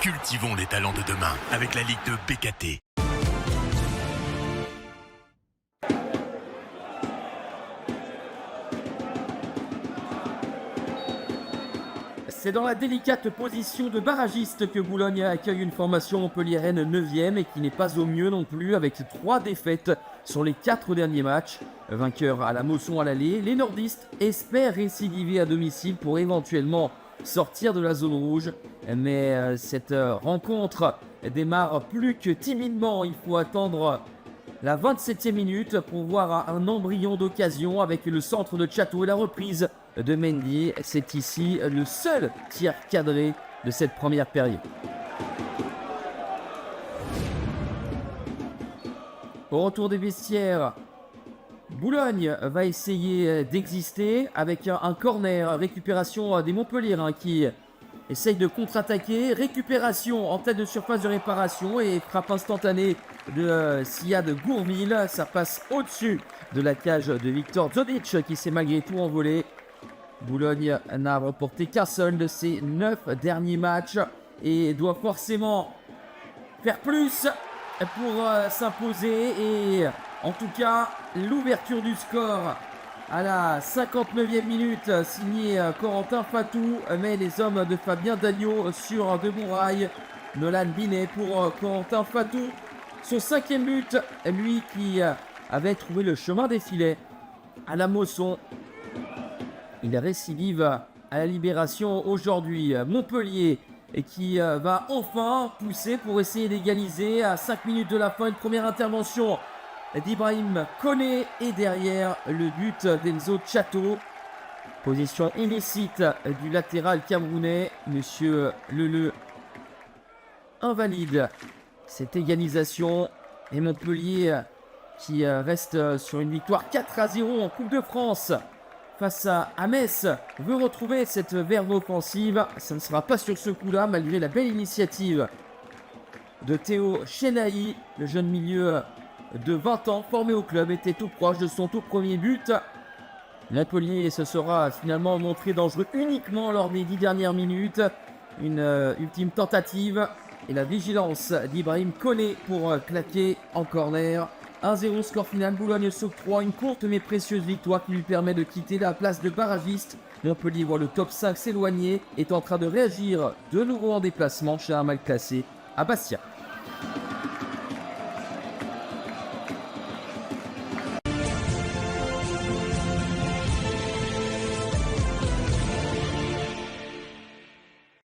Cultivons les talents de demain avec la Ligue de BKT. C'est dans la délicate position de barragiste que Boulogne accueille une formation montpelliéraine 9e et qui n'est pas au mieux non plus, avec 3 défaites sur les 4 derniers matchs. Vainqueur à la Mosson à l'aller, les nordistes espèrent récidiver à domicile pour éventuellement sortir de la zone rouge. Mais cette rencontre démarre plus que timidement. Il faut attendre la 27e minute pour voir un embryon d'occasion avec le centre de Chateau et la reprise de Mendy. C'est ici le seul tir cadré de cette première période. Au retour des vestiaires, Boulogne va essayer d'exister avec un corner, récupération des Montpelliérains qui essaye de contre-attaquer, récupération en tête de surface de réparation et frappe instantanée de Siad Gourville. Ça passe au-dessus de la cage de Victor Zodic qui s'est malgré tout envolé. Boulogne n'a remporté qu'un seul de ses 9 derniers matchs et doit forcément faire plus pour s'imposer. Et en tout cas, l'ouverture du score à la 59e minute, signé Corentin Fatou, met les hommes de Fabien Dagneau sur de bons rails. Nolan Binet pour Corentin Fatou. Son 5e but, lui qui avait trouvé le chemin des filets à la Mosson. Il récidive à la Libération aujourd'hui. Montpellier et qui va enfin pousser pour essayer d'égaliser à 5 minutes de la fin. Une première intervention d'Ibrahim Koné et derrière le but d'Enzo Chateau. Position illicite du latéral camerounais. Monsieur Leleu invalide cette égalisation. Et Montpellier qui reste sur une victoire 4-0 en Coupe de France face à Metz veut retrouver cette verve offensive. Ça ne sera pas sur ce coup-là malgré la belle initiative de Théo Chenailly. Le jeune milieu de 20 ans formé au club était tout proche de son tout premier but. Montpellier se sera finalement montré dangereux uniquement lors des 10 dernières minutes. Une ultime tentative et la vigilance d'Ibrahim Koné pour claquer en corner. 1-0 score final, Boulogne s'octroie une courte mais précieuse victoire qui lui permet de quitter la place de barragiste. Montpellier voit le top 5 s'éloigner et est en train de réagir de nouveau en déplacement chez un mal classé à Bastia.